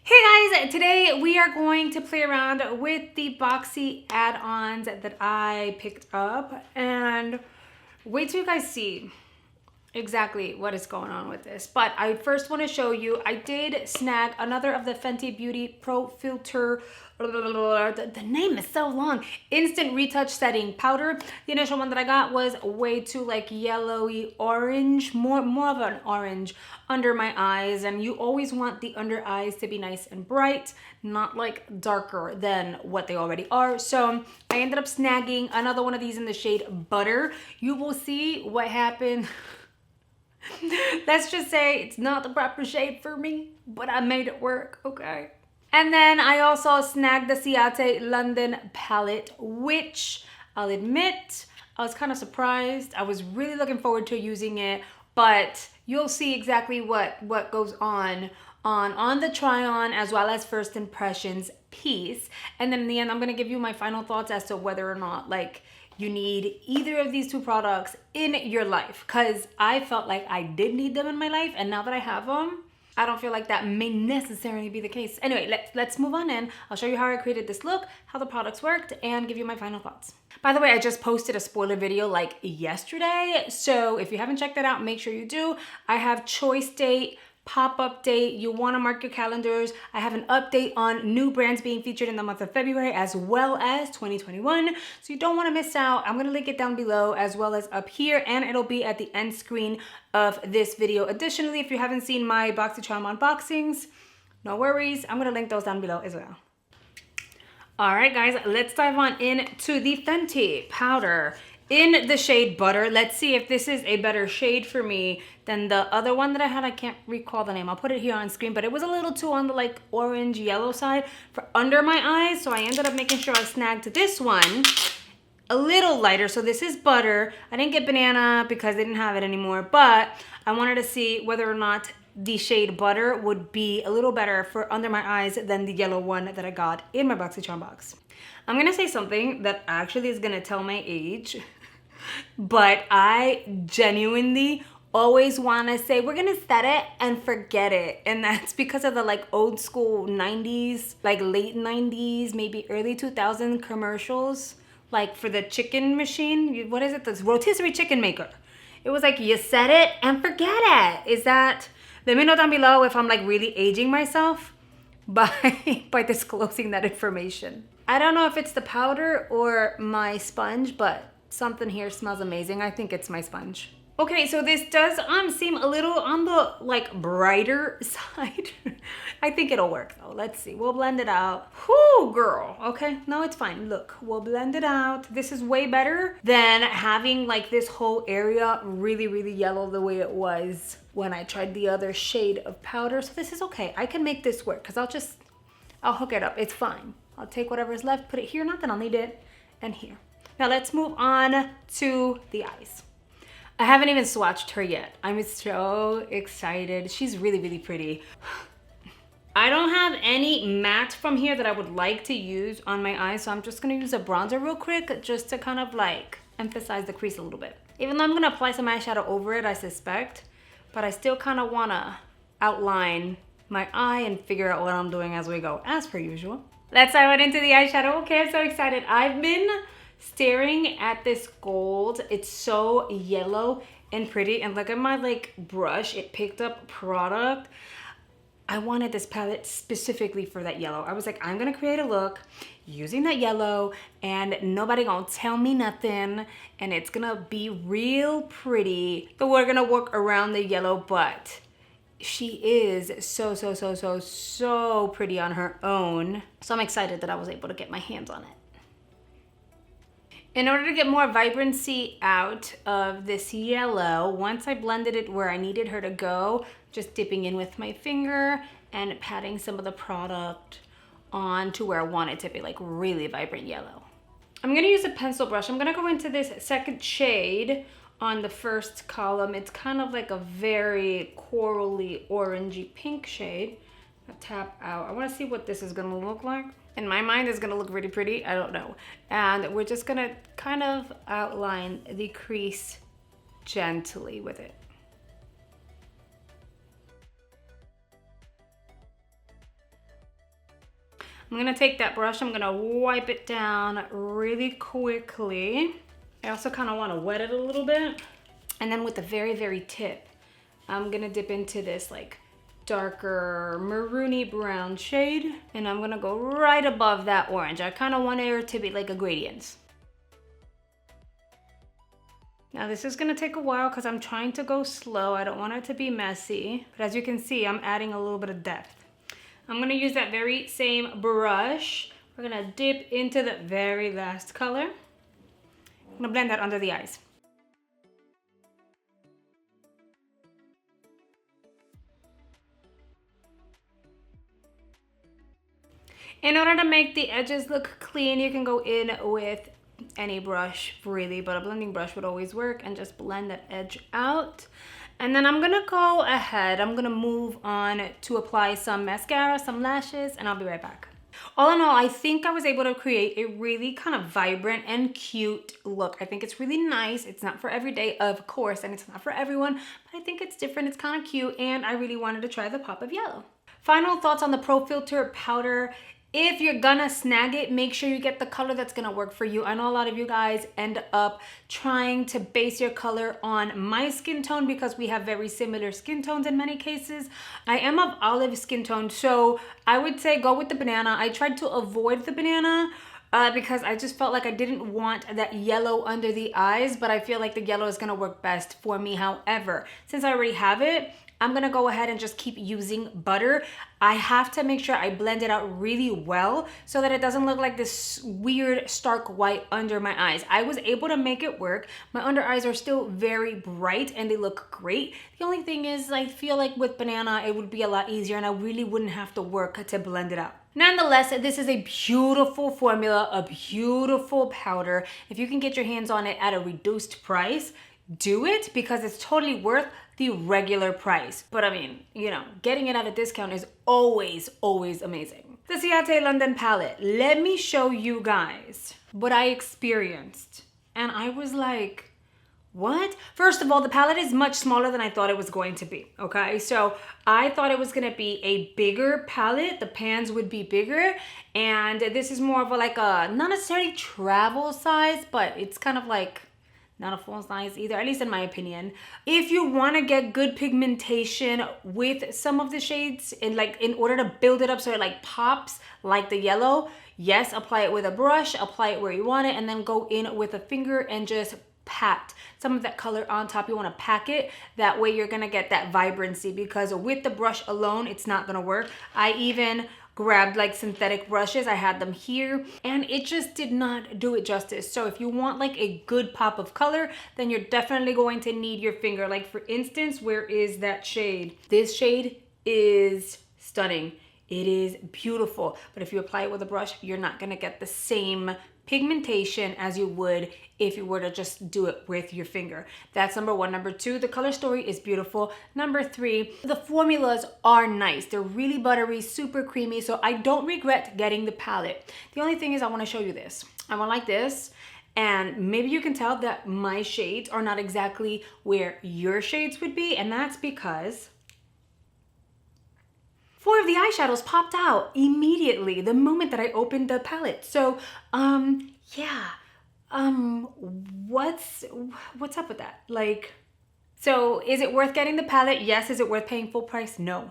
Hey guys, today we are going to play around with the Boxy add-ons that I picked up, and wait till you guys see exactly what is going on with this. But I first want to show you, I did snag another of the Fenty Beauty Pro Filter, the name is so long, Instant Retouch Setting Powder. The initial one that I got was way too like yellowy orange, more of an orange under my eyes, and you always want the under eyes to be nice and bright, not like darker than what they already are. So I ended up snagging another one of these in the shade Butter. You will see what happened. Let's just say it's not the proper shade for me, but I made it work, okay? And then I also snagged the Ciate London palette, which I'll admit, I was kind of surprised. I was really looking forward to using it, but you'll see exactly what goes on the try on as well as first impressions piece. And then in the end, I'm gonna give you my final thoughts as to whether or not like you need either of these two products in your life, because I felt like I did need them in my life, and now that I have them, I don't feel like that may necessarily be the case. Anyway, let's move on in. I'll show you how I created this look, how the products worked, and give you my final thoughts. By the way, I just posted a spoiler video like yesterday, so if you haven't checked that out, make sure you do. I have choice date, pop-up date. You want to mark your calendars. I have an update on new brands being featured in the month of February as well as 2021, so you don't want to miss out. I'm going to link it down below as well as up here, and it'll be at the end screen of this video. Additionally, if you haven't seen my Boxycharm unboxings, no worries, I'm going to link those down below as well. All right guys, let's dive on into the Fenty powder in the shade Butter. Let's see if this is a better shade for me than the other one that I had. I can't recall the name. I'll put it here on screen, but it was a little too on the like orange yellow side for under my eyes. So I ended up making sure I snagged this one a little lighter. So this is Butter. I didn't get Banana because they didn't have it anymore, but I wanted to see whether or not the shade Butter would be a little better for under my eyes than the yellow one that I got in my Boxycharm box. I'm gonna say something that actually is gonna tell my age, but I genuinely always wanna say we're gonna set it and forget it. And that's because of the like old school 90s, like late 90s, maybe early 2000 commercials, like for the chicken machine. What is it? This rotisserie chicken maker. It was like you set it and forget it. Is that, let me know down below if I'm like really aging myself by disclosing that information. I don't know if it's the powder or my sponge, but something here smells amazing. I think it's my sponge. Okay, so this does seem a little on the like brighter side. I think it'll work though. Let's see. We'll blend it out. Whoo, girl. Okay, no, it's fine. Look, we'll blend it out. This is way better than having like this whole area really, really yellow the way it was when I tried the other shade of powder. So this is okay. I can make this work because I'll hook it up. It's fine. I'll take whatever's left, put it here. Not that I'll need it. And here. Now let's move on to the eyes. I haven't even swatched her yet. I'm so excited. She's really, really pretty. I don't have any matte from here that I would like to use on my eyes, so I'm just gonna use a bronzer real quick just to kind of like emphasize the crease a little bit. Even though I'm gonna apply some eyeshadow over it, I suspect, but I still kind of wanna outline my eye and figure out what I'm doing as we go, as per usual. Let's dive into the eyeshadow. Okay, I'm so excited. I've been staring at this gold. It's so yellow and pretty, and look at my like brush. It picked up product. I wanted this palette specifically for that yellow. I was like, I'm gonna create a look using that yellow and nobody gonna tell me nothing, and it's gonna be real pretty. So we're gonna work around the yellow, but she is so pretty on her own. So I'm excited that I was able to get my hands on it. In order to get more vibrancy out of this yellow, once I blended it where I needed her to go, just dipping in with my finger and patting some of the product on to where I want it to be like really vibrant yellow. I'm gonna use a pencil brush. I'm gonna go into this second shade on the first column. It's kind of like a very corally orangey pink shade. I'll tap out. I wanna see what this is gonna look like. In my mind, it's gonna look really pretty. I don't know. And we're just gonna kind of outline the crease gently with it. I'm gonna take that brush, I'm gonna wipe it down really quickly. I also kind of want to wet it a little bit. And then with the very, very tip, I'm gonna dip into this like darker maroony brown shade, and I'm gonna go right above that orange. I kind of want it to be like a gradient. Now this is gonna take a while because I'm trying to go slow. I don't want it to be messy, but as you can see, I'm adding a little bit of depth. I'm gonna use that very same brush. We're gonna dip into the very last color. I'm gonna blend that under the eyes. In order to make the edges look clean, you can go in with any brush really, but a blending brush would always work, and just blend that edge out. And then I'm gonna go ahead, I'm gonna move on to apply some mascara, some lashes, and I'll be right back. All in all, I think I was able to create a really kind of vibrant and cute look. I think it's really nice. It's not for every day, of course, and it's not for everyone, but I think it's different, it's kind of cute, and I really wanted to try the pop of yellow. Final thoughts on the Pro Filter powder. If you're gonna snag it, make sure you get the color that's gonna work for you. I know a lot of you guys end up trying to base your color on my skin tone because we have very similar skin tones in many cases. I am of olive skin tone, so I would say go with the banana. I tried to avoid the banana because I just felt like I didn't want that yellow under the eyes, but I feel like the yellow is gonna work best for me. However, since I already have it, I'm gonna go ahead and just keep using butter. I have to make sure I blend it out really well so that it doesn't look like this weird stark white under my eyes. I was able to make it work. My under eyes are still very bright and they look great. The only thing is I feel like with banana it would be a lot easier and I really wouldn't have to work to blend it out. Nonetheless, this is a beautiful formula, a beautiful powder. If you can get your hands on it at a reduced price, do it because it's totally worth the regular price. But I mean, you know, getting it at a discount is always, always amazing. The Ciate London palette. Let me show you guys what I experienced. And I was like, what? First of all, the palette is much smaller than I thought it was going to be, okay? So I thought it was gonna be a bigger palette. The pans would be bigger. And this is more of a, like a, not necessarily travel size, but it's kind of like, not a full size either, at least in my opinion. If you want to get good pigmentation with some of the shades and like in order to build it up so it like pops like the yellow, yes, apply it with a brush, apply it where you want it, and then go in with a finger and just pat some of that color on top. You want to pack it, that way you're gonna get that vibrancy, because with the brush alone it's not gonna work. I even grabbed like synthetic brushes, I had them here, and it just did not do it justice. So if you want like a good pop of color, then you're definitely going to need your finger. Like for instance, where is that shade? This shade is stunning. It is beautiful, but if you apply it with a brush, you're not gonna get the same pigmentation as you would if you were to just do it with your finger. That's number one. Number two, the color story is beautiful. Number three, the formulas are nice. They're really buttery, super creamy, so I don't regret getting the palette. The only thing is I want to show you this. I want like this, and maybe you can tell that my shades are not exactly where your shades would be, and that's because 4 of the eyeshadows popped out immediately the moment that I opened the palette. So, yeah, what's up with that? Like, so is it worth getting the palette? Yes. Is it worth paying full price? No,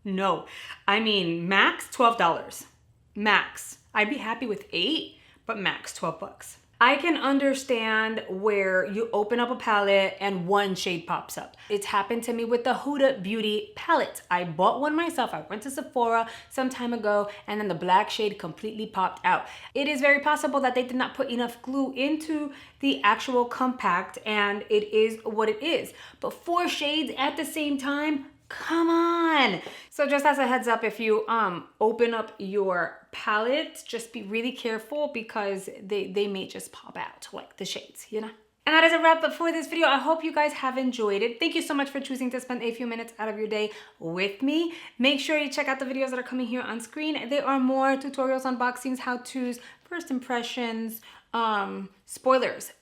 no. I mean, max $12, max. I'd be happy with 8, but max 12 bucks. I can understand where you open up a palette and one shade pops up. It's happened to me with the Huda Beauty palette. I bought one myself. I went to Sephora some time ago and then the black shade completely popped out. It is very possible that they did not put enough glue into the actual compact and it is what it is. But 4 shades at the same time, come on. So just as a heads up, if you open up your palette, just be really careful because they may just pop out like the shades, you know? And that is a wrap for this video. I hope you guys have enjoyed it. Thank you so much for choosing to spend a few minutes out of your day with me. Make sure you check out the videos that are coming here on screen. There are more tutorials, unboxings, how-tos, first impressions, spoilers.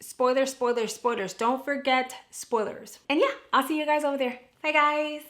Don't forget spoilers. And yeah, I'll see you guys over there. Bye guys.